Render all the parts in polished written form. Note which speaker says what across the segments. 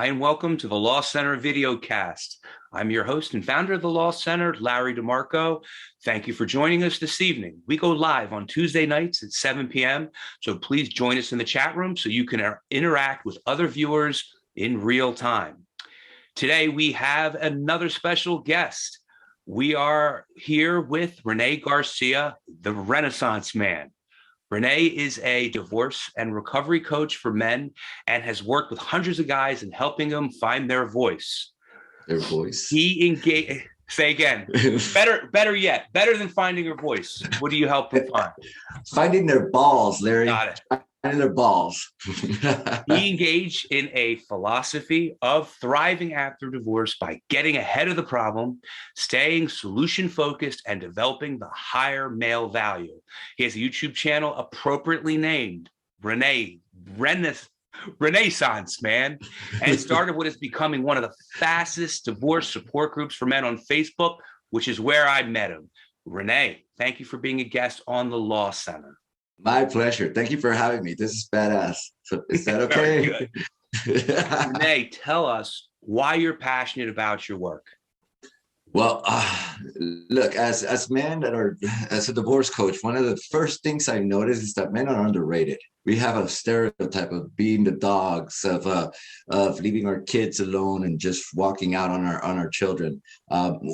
Speaker 1: Hi, and welcome to the Law Center videocast. I'm your host and founder of the Law Center, Larry DeMarco. Thank you for joining us this evening. We go live on Tuesday nights at 7 p.m., so please join us in the chat room so you can interact with other viewers in real time. Today, we have another special guest. We are here with Rene Garcia, the Renaissance Man. Rene is a divorce and recovery coach for men and has worked with hundreds of guys in helping them find their voice.
Speaker 2: Their voice.
Speaker 1: He engaged. Say again. Better yet. Better than finding your voice. What do you help them find?
Speaker 2: Finding their balls, Larry.
Speaker 1: Got it.
Speaker 2: Finding their balls.
Speaker 1: He engaged in a philosophy of thriving after divorce by getting ahead of the problem, staying solution-focused, and developing the higher male value. He has a YouTube channel appropriately named Renaissance Man, and started what is becoming one of the fastest divorce support groups for men on Facebook, which is where I met him. Rene, thank you for being a guest on the Law Center.
Speaker 2: My pleasure. Thank you for having me. This is badass. So is that okay?
Speaker 1: Rene, tell us why you're passionate about your work.
Speaker 2: Well, look, as a divorce coach, one of the first things I noticed is that men are underrated. We have a stereotype of being the dogs, of leaving our kids alone and just walking out on our children.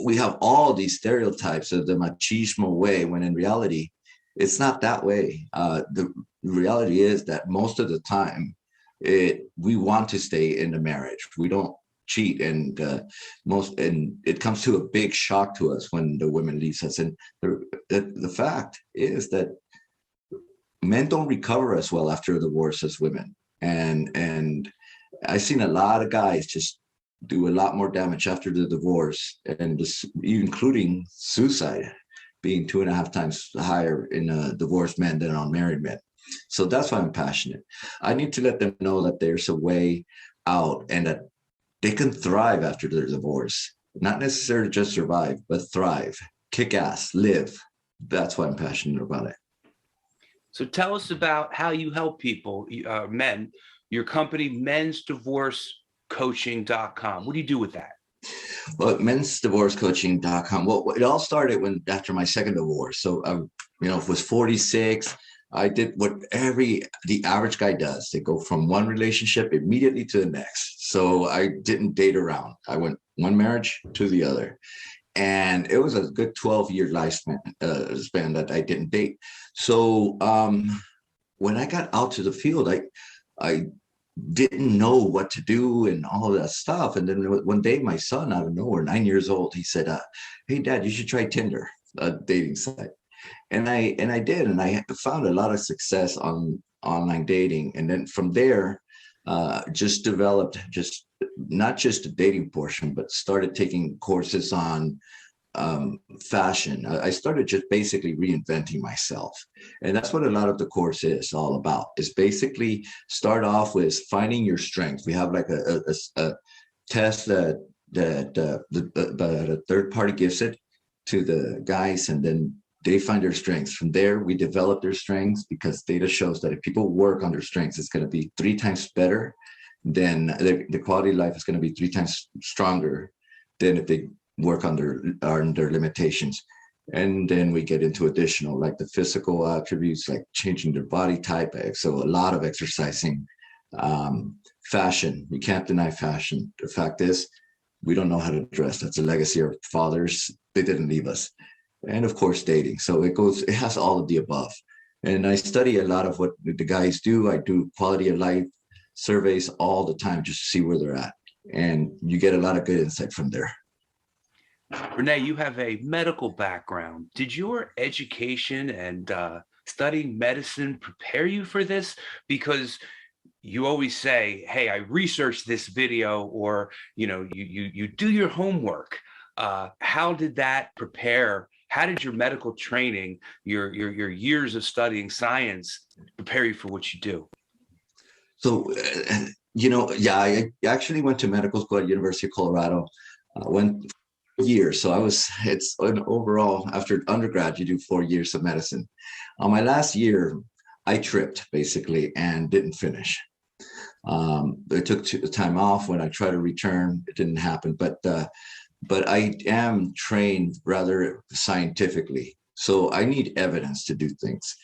Speaker 2: We have all these stereotypes of the machismo way, when in reality, it's not that way. The reality is that most of the time, we want to stay in the marriage. We don't cheat, and it comes to a big shock to us when the woman leaves us. And the fact is that men don't recover as well after a divorce as women. And I've seen a lot of guys just do a lot more damage after the divorce, and just including suicide being 2.5 times higher in divorced men than on married men. So that's why I'm passionate. I need to let them know that there's a way out and that they can thrive after their divorce. Not necessarily just survive, but thrive, kick ass, live. That's why I'm passionate about it.
Speaker 1: So tell us about how you help people, men, your company, MensDivorceCoachingcom. What do you do with that?
Speaker 2: Well, MensDivorceCoachingcom. Well, it all started after my second divorce. So, it was 46. I did what the average guy does. They go from one relationship immediately to the next. So I didn't date around. I went one marriage to the other. And it was a good 12-year lifespan span that I didn't date. So when I got out to the field, I didn't know what to do and all of that stuff. And then one day, my son, out of nowhere, 9 years old, he said, "Hey, Dad, you should try Tinder, a dating site." And I did, and I found a lot of success on online dating. And then from there, just developed not just the dating portion, but started taking courses on fashion. I started just basically reinventing myself. And that's what a lot of the course is all about, is basically start off with finding your strength. We have like a test that a third party gives it to the guys, and then they find their strengths. From there, we develop their strengths, because data shows that if people work on their strengths, it's going to be 3 times better. Then the quality of life is going to be 3 times stronger than if they work on their limitations. And then we get into additional, like the physical attributes, like changing their body type. So a lot of exercising. Fashion, we can't deny fashion. The fact is, we don't know how to dress. That's a legacy of our fathers. They didn't leave us. And of course, dating. So it has all of the above. And I study a lot of what the guys do. I do quality of life surveys all the time, just to see where they're at. And you get a lot of good insight from there.
Speaker 1: Rene, you have a medical background. Did your education and studying medicine prepare you for this? Because you always say, "Hey, I researched this video," or you do your homework. How did that prepare? How did your medical training, your years of studying science, prepare you for what you do?
Speaker 2: So, I actually went to medical school at University of Colorado. Went 4 years. So it's an overall, after undergrad, you do 4 years of medicine. On my last year, I tripped basically and didn't finish. I took time off. When I tried to return, it didn't happen. But I am trained rather scientifically, so I need evidence to do things.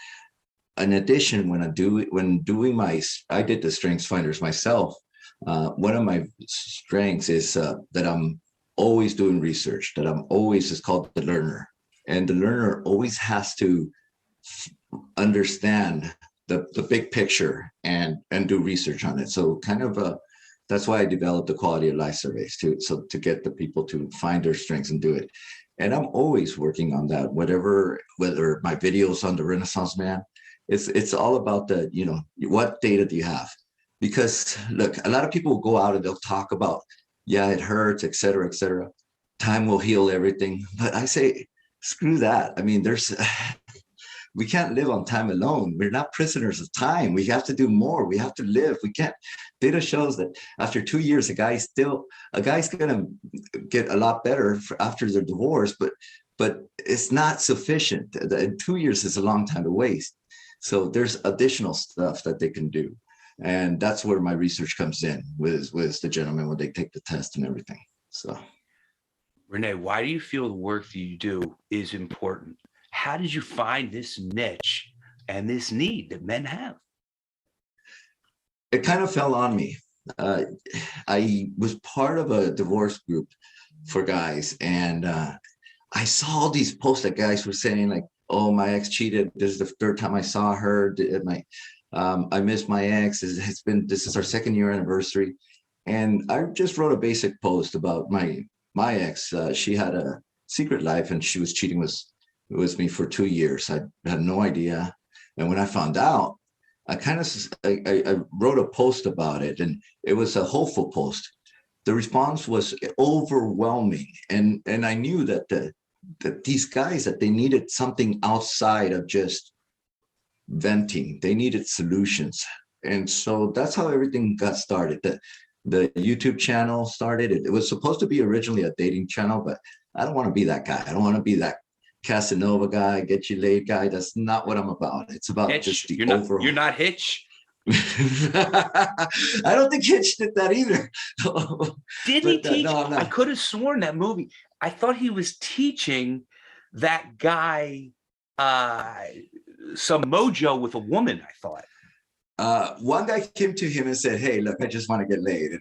Speaker 2: In addition, when I did the Strengths Finders myself. One of my strengths is that I'm always doing research. That I'm always is called the learner, and the learner always has to understand the big picture and do research on it. So that's why I developed the quality of life surveys to get the people to find their strengths and do it. And I'm always working on that, whether my videos on the Renaissance man, it's all about what data do you have? Because look, a lot of people will go out and they'll talk about, yeah, it hurts, et cetera, et cetera. Time will heal everything. But I say, screw that. I mean, we can't live on time alone. We're not prisoners of time. We have to do more. We have to live. We can't. Data shows that after 2 years, a guy's going to get a lot better after their divorce, but it's not sufficient. 2 years is a long time to waste. So there's additional stuff that they can do. And that's where my research comes in with the gentlemen when they take the test and everything. So,
Speaker 1: Rene, why do you feel the work that you do is important? How did you find this niche and this need that men have?
Speaker 2: It kind of fell on me. I was part of a divorce group for guys, and I saw all these posts that guys were saying like, "Oh, my ex cheated. This is the third time I saw her. I miss my ex. This is our 2nd year anniversary." And I just wrote a basic post about my ex. She had a secret life, and she was cheating with me for 2 years. I had no idea. And when I found out, I wrote a post about it, and it was a hopeful post. The response was overwhelming. And I knew that these guys, that they needed something outside of just venting. They needed solutions. And so that's how everything got started. The YouTube channel started. It was supposed to be originally a dating channel, but I don't want to be that guy. I don't want to be that Casanova guy, get you laid guy. That's not what I'm about. It's about
Speaker 1: Hitch.
Speaker 2: just the
Speaker 1: overall. You're not Hitch.
Speaker 2: I don't think Hitch did that either.
Speaker 1: Didn't he teach? No, I could have sworn that movie. I thought he was teaching that guy some mojo with a woman, I thought.
Speaker 2: One guy came to him and said, "Hey, look, I just want to get laid." And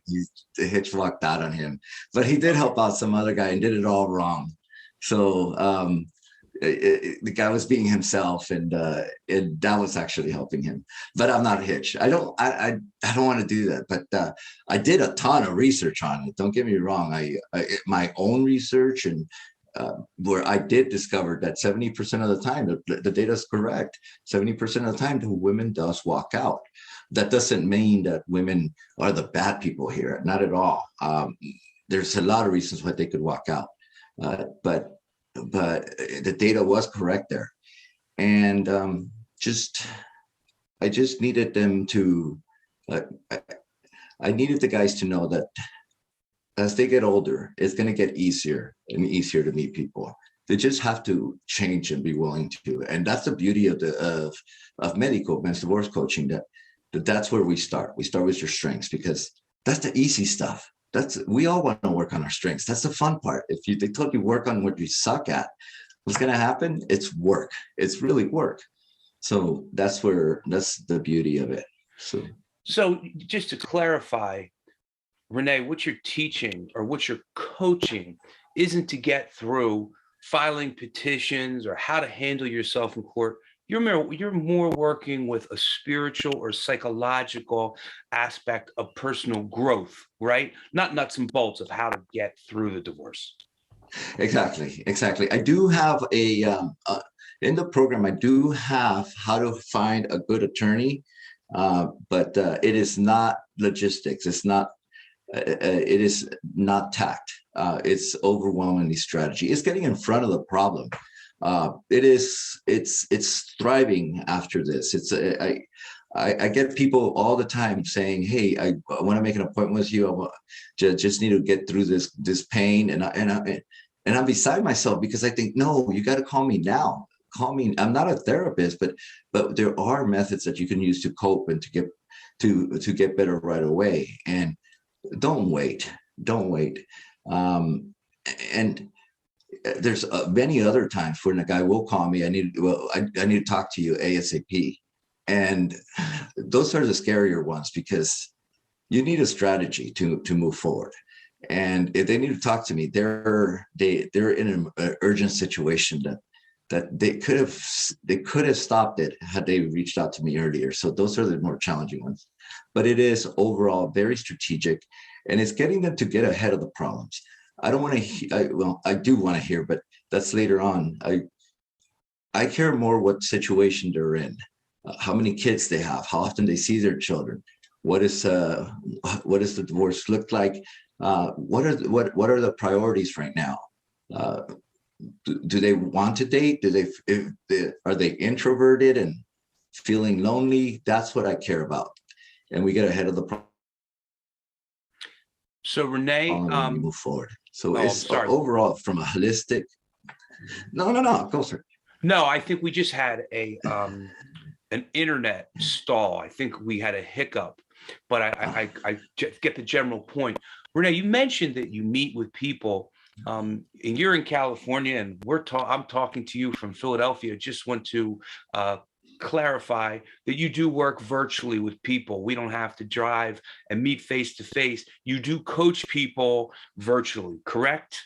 Speaker 2: the Hitch walked out on him. But he did help out some other guy and did it all wrong. So the guy was being himself, and that was actually helping him. But I'm not Hitch. I don't want to do that. But I did a ton of research on it. Don't get me wrong. My own research, and where I did discover that 70% of the time, the data is correct. 70% of the time, the women does walk out. That doesn't mean that women are the bad people here. Not at all. There's a lot of reasons why they could walk out. But the data was correct there. And I just needed them to, I needed the guys to know that as they get older, it's going to get easier and easier to meet people. They just have to change and be willing to. And that's the beauty of Medico, men's divorce coaching, that's where we start. We start with your strengths, because that's the easy stuff. We all want to work on our strengths. That's the fun part. If they told you work on what you suck at, what's going to happen? It's work. It's really work. So that's the beauty of it.
Speaker 1: So just to clarify, Rene, what you're teaching or what you're coaching isn't to get through filing petitions or how to handle yourself in court. You're more working with a spiritual or psychological aspect of personal growth, right? Not nuts and bolts of how to get through the divorce.
Speaker 2: Exactly. I do have in the program, I do have how to find a good attorney, but it is not logistics. It is not tact. It's overwhelmingly strategy. It's getting in front of the problem. It's thriving after this. I get people all the time saying, "Hey, I want to make an appointment with you. I just need to get through this pain." And I'm beside myself, because I think, no, you got to call me now. Call me. I'm not a therapist, but there are methods that you can use to cope and to to get better right away. And don't wait. And there's many other times when a guy will call me. I need to talk to you ASAP. And those are the scarier ones, because you need a strategy to move forward. And if they need to talk to me, they're in an urgent situation that they could have stopped it had they reached out to me earlier. So those are the more challenging ones. But it is overall very strategic, and it's getting them to get ahead of the problems. I don't want to. I do want to hear, but that's later on. I care more what situation they're in, how many kids they have, how often they see their children, what does the divorce look like, what are the priorities right now. Do they want to date? Are they introverted and feeling lonely? That's what I care about, and we get ahead of the problem.
Speaker 1: So Rene,
Speaker 2: when we move forward. So it's
Speaker 1: sorry.
Speaker 2: Overall from a holistic. No, go sir.
Speaker 1: No, I think we just had an internet stall. I think we had a hiccup, but I get the general point. Rene, you mentioned that you meet with people, and you're in California, and I'm talking to you from Philadelphia. Just want to clarify that you do work virtually with people. We don't have to drive and meet face to face. You do coach people virtually, correct?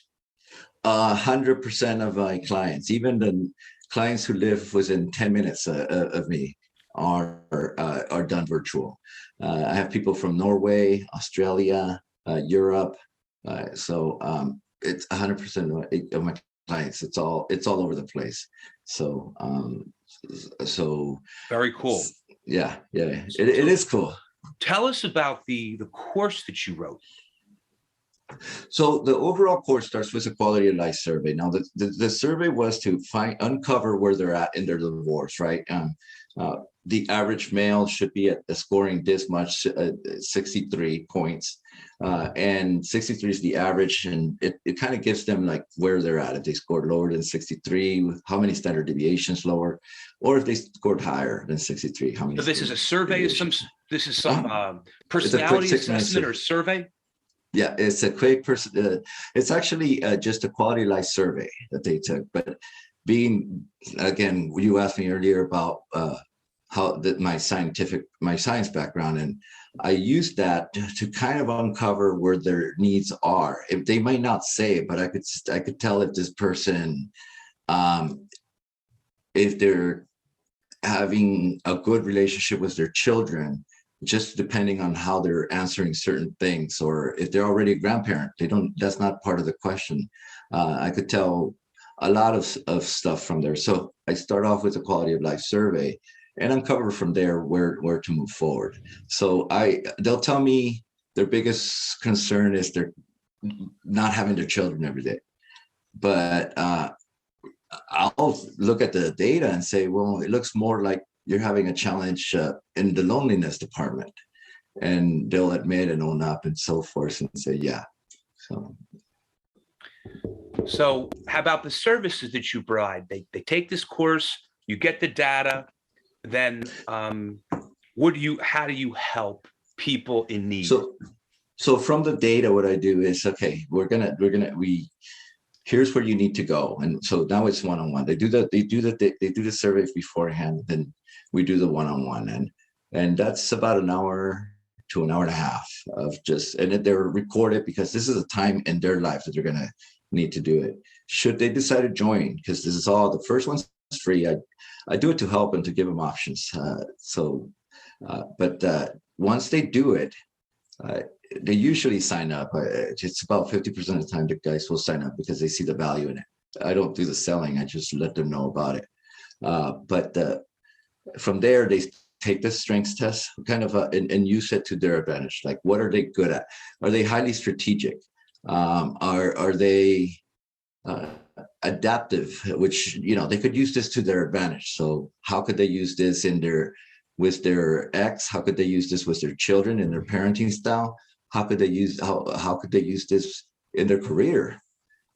Speaker 2: 100% of my clients, even the clients who live within 10 minutes of me, are done virtual. I have people from Norway, Australia, Europe. So it's 100% of my clients. It's all over the place. So
Speaker 1: very cool.
Speaker 2: Yeah, it is cool.
Speaker 1: Tell us about the course that you wrote.
Speaker 2: So the overall course starts with a quality of life survey. Now, the survey was to uncover where they're at in their divorce, right? The average male should be at scoring this much, 63 points, and 63 is the average, and it kind of gives them like where they're at. If they scored lower than 63, how many standard deviations lower, or if they scored higher than 63, how many.
Speaker 1: So this is a survey. This is some personality assessment or survey.
Speaker 2: Yeah, it's a quick person. It's actually just a quality of life survey that they took. But again, you asked me earlier about my science background, and I used that to kind of uncover where their needs are. If they might not say it, but I could tell if this person, if they're having a good relationship with their children, just depending on how they're answering certain things, or if they're already a grandparent, that's not part of the question. I could tell a lot of stuff from there. So I start off with a quality of life survey and uncover from there where to move forward. So they'll tell me their biggest concern is they're not having their children every day. But I'll look at the data and say, well, it looks more like you're having a challenge in the loneliness department, and they'll admit and own up and so forth and say, yeah.
Speaker 1: So how about the services that you provide? They take this course, you get the data, then how do you help people in need?
Speaker 2: So from the data, what I do is, okay, here's where you need to go. And so now it's one-on-one. They do the survey beforehand, then we do the one-on-one, and that's about an hour to an hour and a half of and they're recorded, because this is a time in their life that they're going to need to do it. Should they decide to join, because this is all, the first one's free. I do it to help and to give them options. But once they do it, they usually sign up. It's about 50% of the time the guys will sign up because they see the value in it. I don't do the selling. I just let them know about it. But from there, they take the strengths test kind of and use it to their advantage. Like, what are they good at? Are they highly strategic? Are they adaptive, which, they could use this to their advantage. So how could they use this with their ex? How could they use this with their children in their parenting style? How could they use this in their career?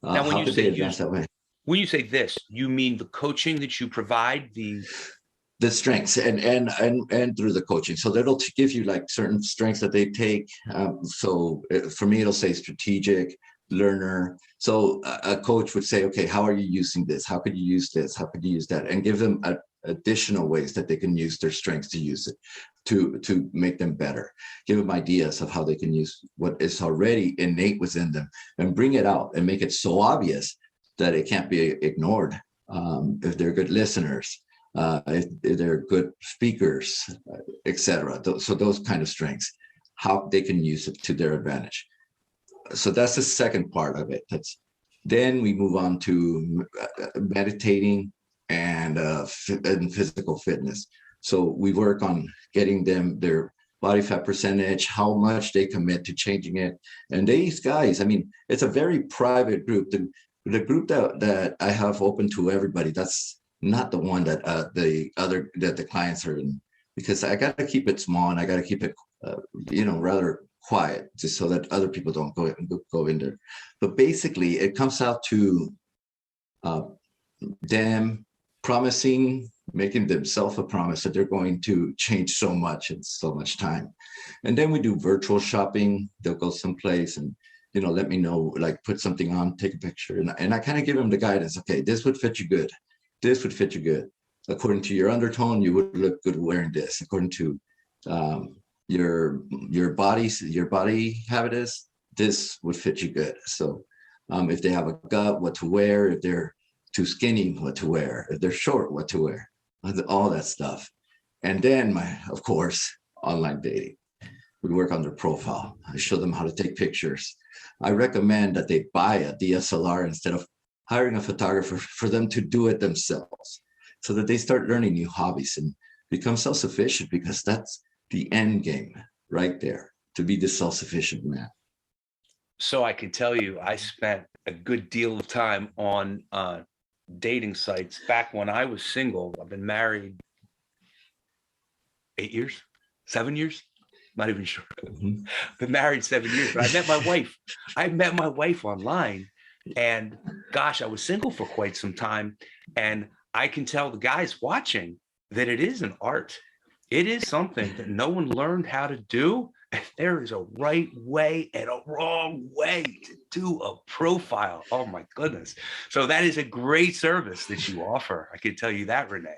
Speaker 2: How could they advance that way?
Speaker 1: When you say this, you mean the coaching that you provide, the
Speaker 2: the strengths and through the coaching. So that'll give you like certain strengths that they take. For me, it'll say strategic, learner. So a coach would say, okay, how are you using this? How could you use this? How could you use that? And give them additional ways that they can use their strengths to use it to make them better. Give them ideas of how they can use what is already innate within them and bring it out and make it so obvious that it can't be ignored. If they're good listeners, if they're good speakers, etc. So those kind of strengths, how they can use it to their advantage. So that's the second part of it. Then we move on to meditating and physical fitness. So we work on getting them their body fat percentage, how much they commit to changing it. And these guys, I mean, it's a very private group. The group that I have open to everybody, that's not the one that the clients are in, because I got to keep it small and I got to keep it, rather quiet, just so that other people don't go in there. But basically, it comes out to them promising, making themselves a promise that they're going to change so much in so much time. And then we do virtual shopping. They'll go someplace and let me know, like put something on, take a picture, and I kind of give them the guidance. Okay, this would fit you good. This would fit you good. According to your undertone, you would look good wearing this. According to your body habitus, this would fit you good. So if they have a gut, what to wear. If they're too skinny, what to wear. If they're short, what to wear. All that stuff. And then of course, online dating. We work on their profile. I show them how to take pictures. I recommend that they buy a DSLR instead of hiring a photographer, for them to do it themselves, so that they start learning new hobbies and become self-sufficient, because that's the end game right there, to be the self-sufficient man.
Speaker 1: So I can tell you, I spent a good deal of time on dating sites back when I was single. I've been married 8 years, 7 years, not even sure.
Speaker 2: Mm-hmm.
Speaker 1: Been married 7 years, but I met my wife. I met my wife online, and gosh, I was single for quite some time. And I can tell the guys watching that it is an art. It is something that no one learned how to do. There is a right way and a wrong way to do a profile. Oh my goodness. So that is a great service that you offer. I can tell you that, Rene.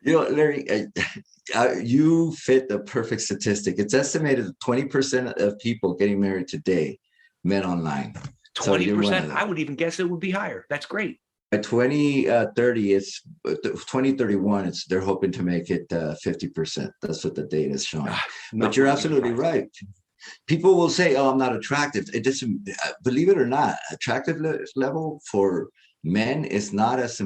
Speaker 2: Larry, you fit the perfect statistic. It's estimated that 20% of people getting married today met online.
Speaker 1: 20%? I would even guess it would be higher. That's great.
Speaker 2: By 2030, it's 2031. They're hoping to make it 50%. That's what the data is showing. But you're absolutely right. People will say, "Oh, I'm not attractive." It doesn't. Believe it or not, attractive level for men is not as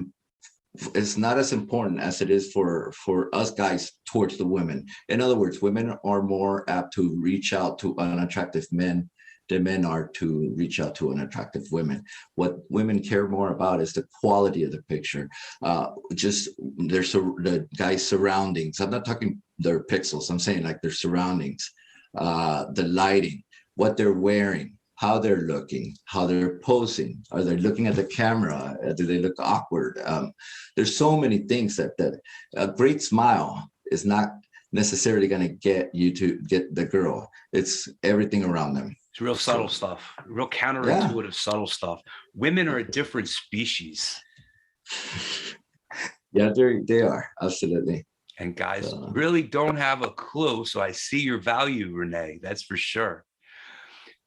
Speaker 2: important as it is for us guys towards the women. In other words, women are more apt to reach out to unattractive men than men are to reach out to unattractive women. What women care more about is the quality of the picture, just the guy's surroundings. I'm not talking their pixels. I'm saying like their surroundings, the lighting, what they're wearing, how they're looking, how they're posing. Are they looking at the camera? Do they look awkward? There's so many things that a great smile is not necessarily going to get you to get the girl. It's everything around them.
Speaker 1: It's real subtle stuff, real counterintuitive, subtle stuff. Women are a different species.
Speaker 2: Yeah, they are. Absolutely.
Speaker 1: And guys really don't have a clue. So I see your value, Rene. That's for sure.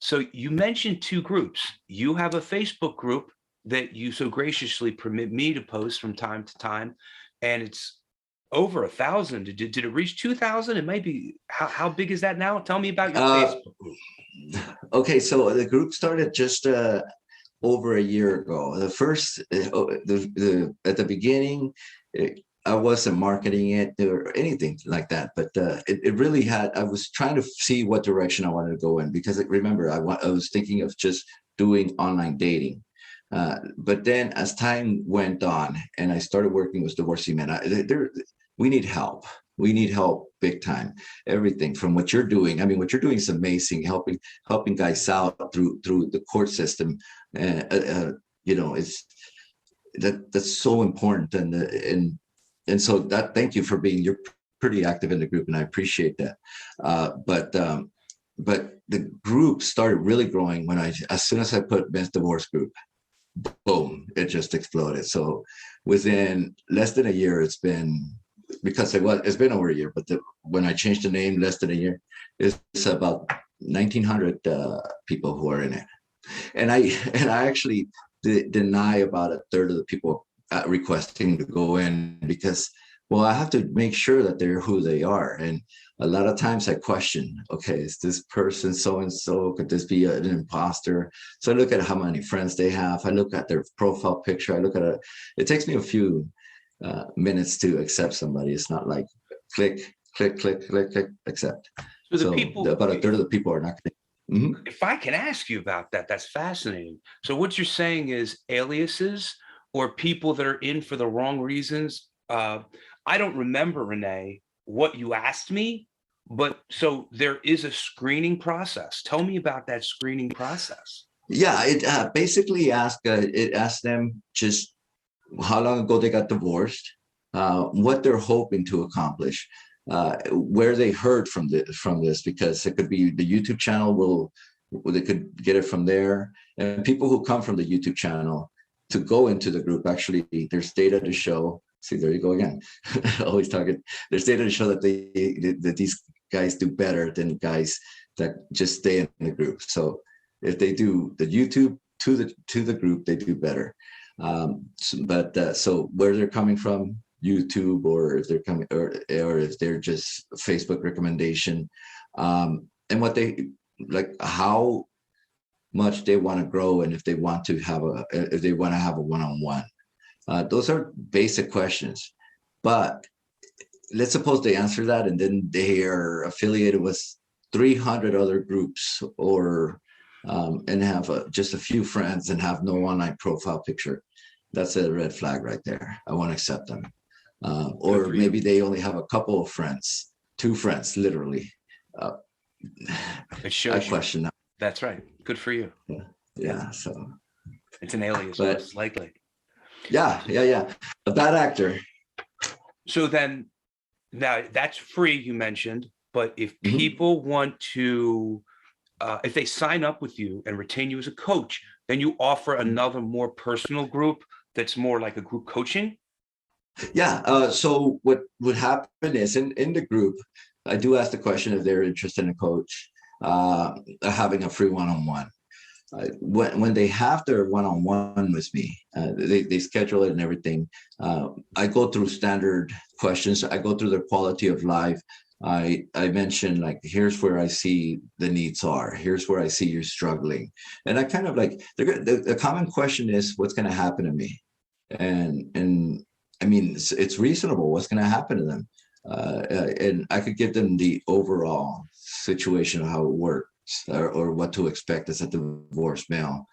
Speaker 1: So you mentioned two groups. You have a Facebook group that you so graciously permit me to post from time to time, and it's over 1,000. Did it reach 2,000? It might be. How big is that now? Tell me about your Facebook group.
Speaker 2: Okay, so the group started just over a year ago. The first, at the beginning, I wasn't marketing it or anything like that, but it really had. I was trying to see what direction I wanted to go in, because remember, I was thinking of just doing online dating. But then as time went on and I started working with divorcee men, we need help. We need help big time. Everything from what you're doing. I mean, what you're doing is amazing. Helping guys out through the court system. It's that's so important. And and so that, thank you for being, you're pretty active in the group, and I appreciate that. But the group started really growing when as soon as I put Men's Divorce Group, boom, it just exploded. So within less than a year, it's been, because it's been over a year, but when I changed the name, less than a year, it's about 1,900 people who are in it. And I actually deny about a third of the people requesting to go in, because, well, I have to make sure that they're who they are. And a lot of times I question, okay, is this person so-and-so? Could this be an imposter? So I look at how many friends they have. I look at their profile picture. I look at it takes me a few minutes to accept somebody. It's not like click, click, click, click, click, accept.
Speaker 1: So
Speaker 2: about a third of the people are not going to.
Speaker 1: If I can ask you about that, that's fascinating. So what you're saying is aliases or people that are in for the wrong reasons. I don't remember, Rene, what you asked me, but so there is a screening process. Tell me about that screening process.
Speaker 2: Yeah, it basically asked them just how long ago they got divorced, what they're hoping to accomplish, where they heard from this, because it could be the YouTube channel, they could get it from there. And people who come from the YouTube channel to go into the group, actually, there's data to show. See, there you go again. Always talking. There's data to show that that these guys do better than guys that just stay in the group. So if they do the YouTube to the group, they do better. So where they're coming from, YouTube, or if they're coming, or if they're just Facebook recommendation, and what they like, how much they want to grow, and if they want to have a one-on-one. Those are basic questions. But let's suppose they answer that, and then they are affiliated with 300 other groups, or and have just a few friends and have no online profile picture. That's a red flag right there. I won't accept them. Or maybe they only have a couple of friends, 2 friends, literally.
Speaker 1: It shows
Speaker 2: I question that.
Speaker 1: That's right. Good for you.
Speaker 2: Yeah. So
Speaker 1: it's an alias, most likely.
Speaker 2: Yeah. A bad actor.
Speaker 1: So then, now that's free, you mentioned, but if people want to, if they sign up with you and retain you as a coach, then you offer another more personal group that's more like a group coaching?
Speaker 2: Yeah. So what would happen is in the group, I do ask the question if they're interested in a coach, having a free one-on-one. When they have their one-on-one with me, they schedule it and everything. I go through standard questions. I go through their quality of life. I mention, like, here's where I see the needs are. Here's where I see you're struggling. And I kind of like, the common question is, what's going to happen to me? And I mean, it's reasonable. What's going to happen to them? And I could give them the overall situation of how it works, or what to expect as a divorced male.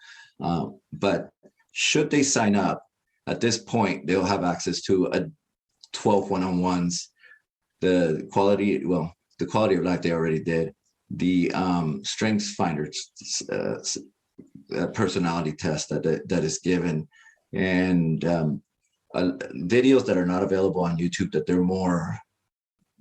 Speaker 2: But should they sign up, at this point, they'll have access to 12 one-on-ones. The quality of life they already did. The Strengths Finder personality test that is given, and videos that are not available on YouTube, that they're more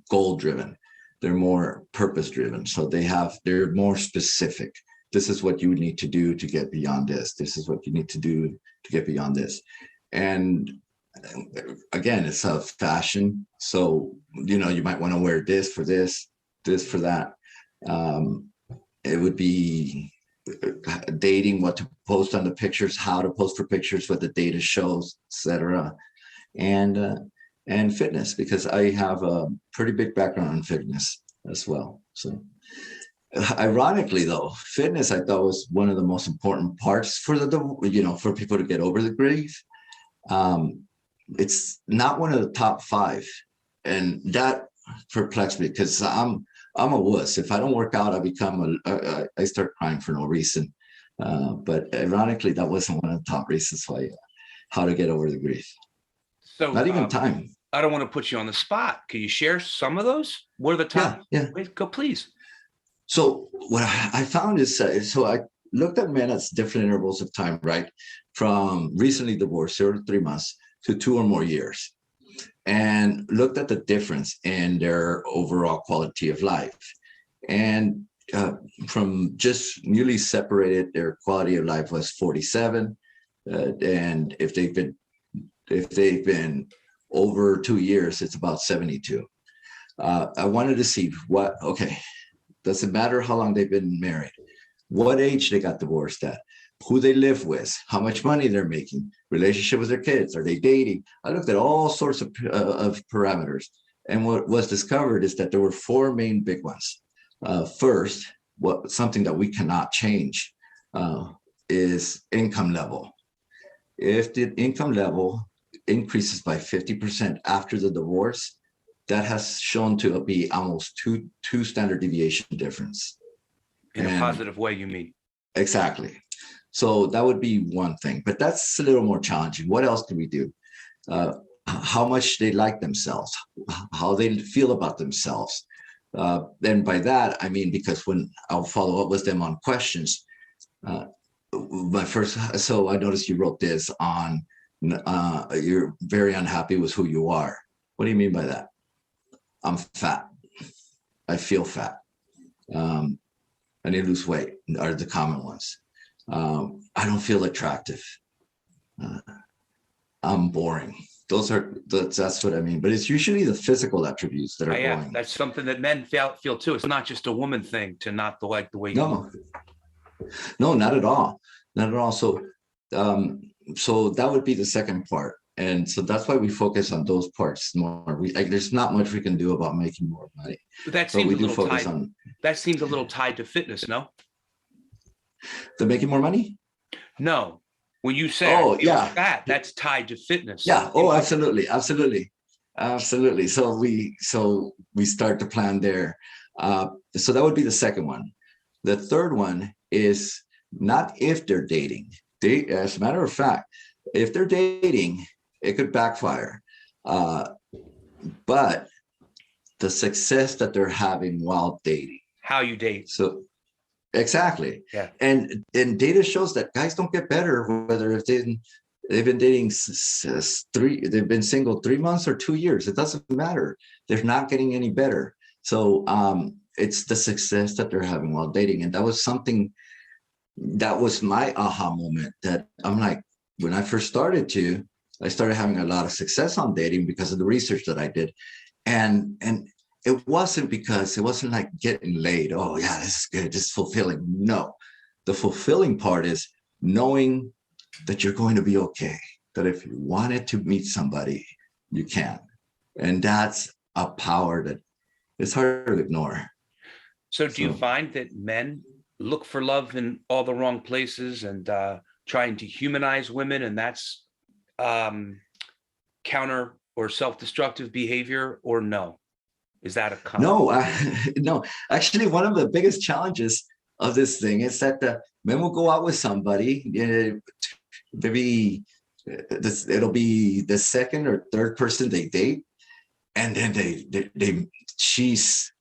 Speaker 2: goal driven, they're more purpose driven. So they're more specific. This is what you need to do to get beyond this. This is what you need to do to get beyond this. And again, it's a fashion. So, you might want to wear this for this for that. It would be dating, what to post on the pictures, how to post for pictures, what the data shows, etc. And fitness, because I have a pretty big background in fitness as well. So ironically, though, fitness, I thought, was one of the most important parts for for people to get over the grief. It's not one of the top 5, and that perplexed me, because I'm a wuss. If I don't work out, I start crying for no reason. But ironically, that wasn't one of the top reasons why, how to get over the grief. So not even time.
Speaker 1: I don't want to put you on the spot. Can you share some of those? What are the top?
Speaker 2: Yeah.
Speaker 1: Wait, go, please.
Speaker 2: So what I found is, so I looked at men at different intervals of time, right? From recently divorced, 0 to 3 months, to 2 or more years. and looked at the difference in their overall quality of life. And from just newly separated, their quality of life was 47. And if they've been over 2 years, it's about 72. I wanted to see doesn't matter how long they've been married, what age they got divorced at, who they live with, how much money they're making, relationship with their kids, are they dating? I looked at all sorts of parameters. And what was discovered is that there were 4 main big ones. First, something that we cannot change is income level. If the income level increases by 50% after the divorce, that has shown to be almost two standard deviation difference.
Speaker 1: In a positive way, you mean?
Speaker 2: Exactly. So that would be one thing, but that's a little more challenging. What else can we do? How much they like themselves, how they feel about themselves. And by that, I mean, because when I'll follow up with them on questions, so I noticed you wrote this on, you're very unhappy with who you are. What do you mean by that? I'm fat. I feel fat. I need to lose weight are the common ones. I don't feel attractive. I'm boring. That's what I mean. But it's usually the physical attributes that are going.
Speaker 1: That's something that men feel too. It's not just a woman thing to not like the way you look.
Speaker 2: No, not at all. Not at all. So that would be the second part. And so that's why we focus on those parts more. There's not much we can do about making more money.
Speaker 1: But that seems that seems a little tied to fitness, no?
Speaker 2: The making more money?
Speaker 1: No. When you say fat, that's tied to fitness.
Speaker 2: Yeah. Oh, absolutely. So we start to plan there. So that would be the second one. The third one is not if they're dating. As a matter of fact, if they're dating, it could backfire. But the success that they're having while dating.
Speaker 1: How you date.
Speaker 2: So exactly.
Speaker 1: Yeah.
Speaker 2: And data shows that guys don't get better whether if they've been dating they've been single 3 months or 2 years. It doesn't matter. They're not getting any better. So it's the success that they're having while dating. And that was something that was my aha moment, that I'm like, when I first I started having a lot of success on dating because of the research that I did. And it wasn't like getting laid. Oh yeah, this is good. This is fulfilling. No, the fulfilling part is knowing that you're going to be okay. That if you wanted to meet somebody, you can. And that's a power that it's hard to ignore.
Speaker 1: So do you find that men look for love in all the wrong places and trying to humanize women, and that's counter or self-destructive behavior, or no? Is that a common?
Speaker 2: No. Actually, one of the biggest challenges of this thing is that the men will go out with somebody, maybe it'll be the second or third person they date, and then she's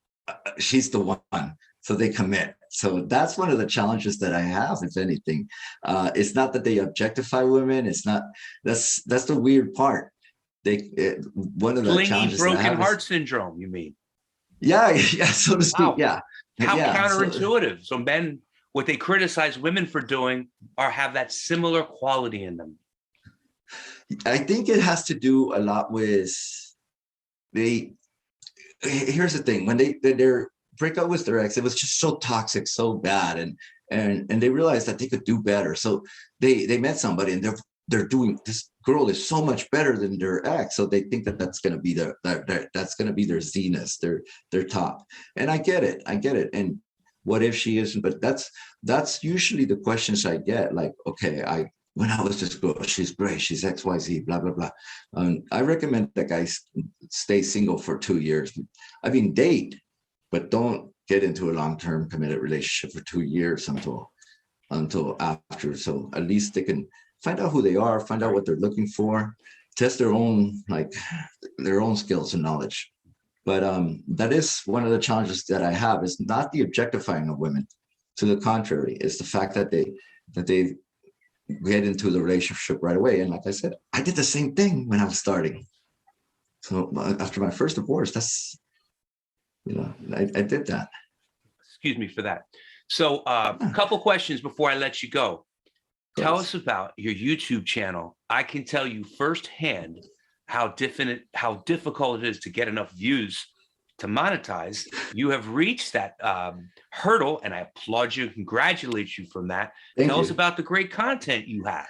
Speaker 2: the one, so they commit. So that's one of the challenges that I have, if anything. It's not that they objectify women. It's not. That's the weird part. One of the
Speaker 1: clingy,
Speaker 2: challenges
Speaker 1: broken heart syndrome. You mean?
Speaker 2: Yeah, so to speak. Wow. Yeah.
Speaker 1: How counterintuitive. So men, what they criticize women for doing, have that similar quality in them.
Speaker 2: I think it has to do a lot with here's the thing, when their breakup with their ex, it was just so toxic, so bad, and they realized that they could do better. So they met somebody, and they're doing, this girl is so much better than their ex, so they think that that's going to be that's going to be their zenith, their top. And I get it. And what if she isn't? But that's usually the questions I get. Like, okay, when I was this girl, she's great, she's XYZ, blah blah blah. I recommend that guys stay single for 2 years. I mean, date, but don't get into a long-term committed relationship for 2 years until after. So at least they can find out who they are, find out what they're looking for, test their own skills and knowledge. But that is one of the challenges that I have, is not the objectifying of women. To the contrary, it's the fact that they get into the relationship right away. And like I said, I did the same thing when I was starting. So after my first divorce, that's, I did that.
Speaker 1: Excuse me for that. So a couple questions before I let you go. Tell us about your YouTube channel. I can tell you firsthand how difficult it is to get enough views to monetize. You have reached that hurdle, and I applaud you, congratulate you from that. Tell us about the great content you have.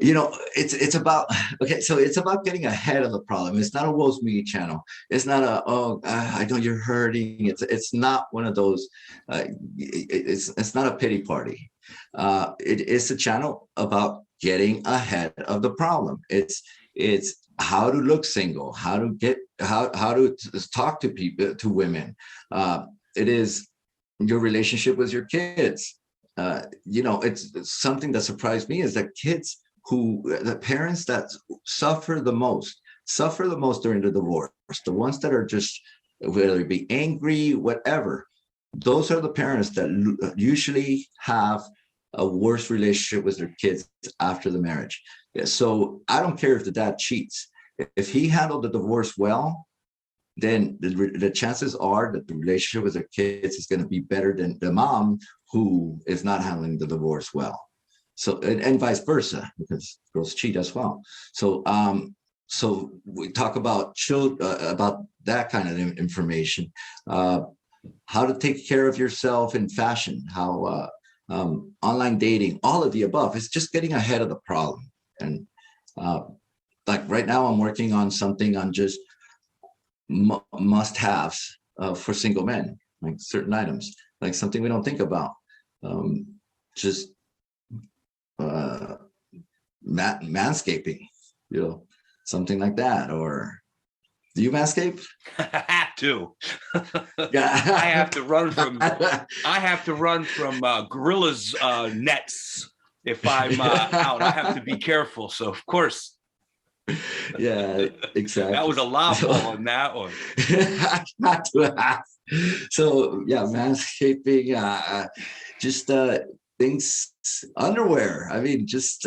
Speaker 2: It's about, okay, so it's about getting ahead of the problem. It's not a woes me channel. It's not I know you're hurting. It's not one of those, it's not a pity party. It is a channel about getting ahead of the problem. It's how to look single, how to talk to people, to women. It is your relationship with your kids. It's something that surprised me is that the parents that suffer the most during the divorce, the ones that are just, whether it be angry, whatever, those are the parents that usually have a worse relationship with their kids after the marriage. Yeah, so I don't care if the dad cheats. If he handled the divorce well, then the chances are that the relationship with their kids is going to be better than the mom who is not handling the divorce well. So, and vice versa, because girls cheat as well. So, so we talk about about that kind of information, how to take care of yourself in fashion, how online dating, all of the above. It's just getting ahead of the problem. And like right now, I'm working on something on just must-haves for single men, like certain items, like something we don't think about, just manscaping, something like that. Or do you manscape?
Speaker 1: I have to. I have to run from gorillas nets if I'm out. I have to be careful. So of course.
Speaker 2: Yeah, exactly.
Speaker 1: That was a lob on that one.
Speaker 2: Not to have. So yeah, manscaping, just things, underwear. I mean, just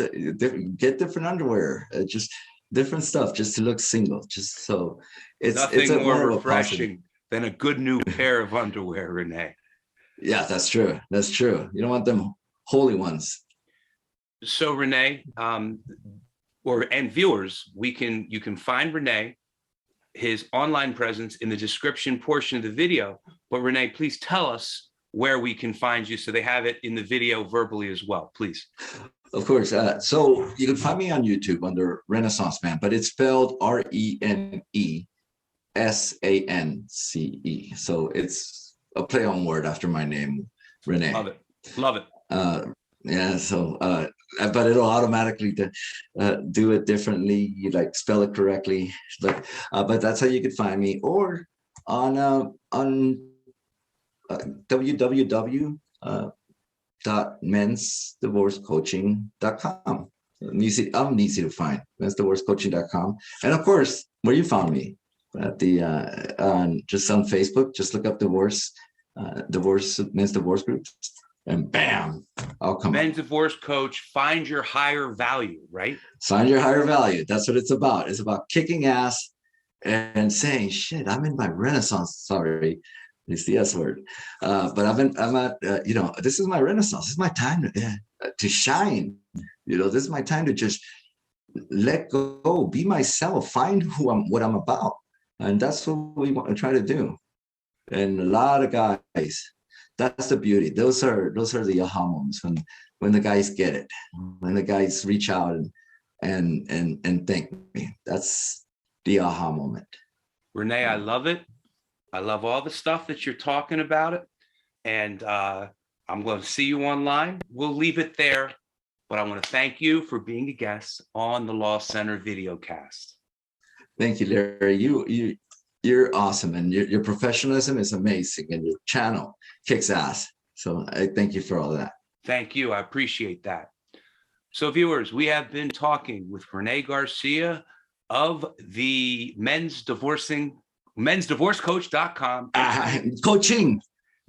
Speaker 2: get different underwear, just different stuff, just to look single. Just so it's
Speaker 1: more refreshing than a good new pair of underwear, Rene.
Speaker 2: Yeah, that's true. That's true. You don't want them holy ones.
Speaker 1: So Rene, and viewers, you can find Rene, his online presence, in the description portion of the video. But Rene, please tell us where we can find you, so they have it in the video verbally as well, please.
Speaker 2: Of course. So you can find me on YouTube under Renaissance Man, but it's spelled ReneSance. So it's a play on word after my name, Rene.
Speaker 1: Love it.
Speaker 2: Yeah. So, but it'll automatically do it differently. You like spell it correctly, but that's how you could find me, or on www.MensDivorceCoaching.com. Easy to find. MensDivorceCoaching.com. And of course, where you found me at just on Facebook, just look up men's divorce groups, and bam, I'll come.
Speaker 1: Men's Divorce Coach, find your higher value, right?
Speaker 2: Find your higher value. That's what it's about. It's about kicking ass and saying, shit, I'm in my renaissance. Sorry, it's the S word. But this is my renaissance. This is my time to shine. This is my time to just let go, be myself, find what I'm about. And that's what we want to try to do. And a lot of guys, that's the beauty. Those are the aha moments when the guys get it, when the guys reach out and thank me. That's the aha moment.
Speaker 1: Rene, I love it. I love all the stuff that you're talking about it. And I'm going to see you online. We'll leave it there. But I want to thank you for being a guest on the Law Center videocast.
Speaker 2: Thank you, Larry. You're awesome, and your professionalism is amazing, and your channel kicks ass. So I thank you for all that.
Speaker 1: Thank you. I appreciate that. So viewers, we have been talking with Rene Garcia of the MensDivorceCoach.com.
Speaker 2: Coaching.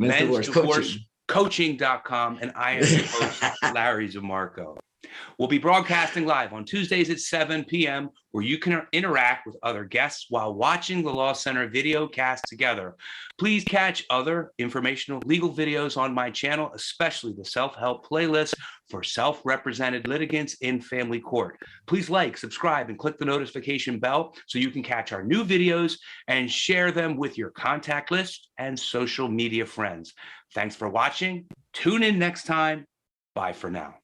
Speaker 1: MensDivorceCoaching.com. And I am your host, Larry DeMarco. We'll be broadcasting live on Tuesdays at 7 p.m., where you can interact with other guests while watching the Law Center video cast together. Please catch other informational legal videos on my channel, especially the self-help playlist for self-represented litigants in family court. Please like, subscribe, and click the notification bell so you can catch our new videos and share them with your contact list and social media friends. Thanks for watching. Tune in next time. Bye for now.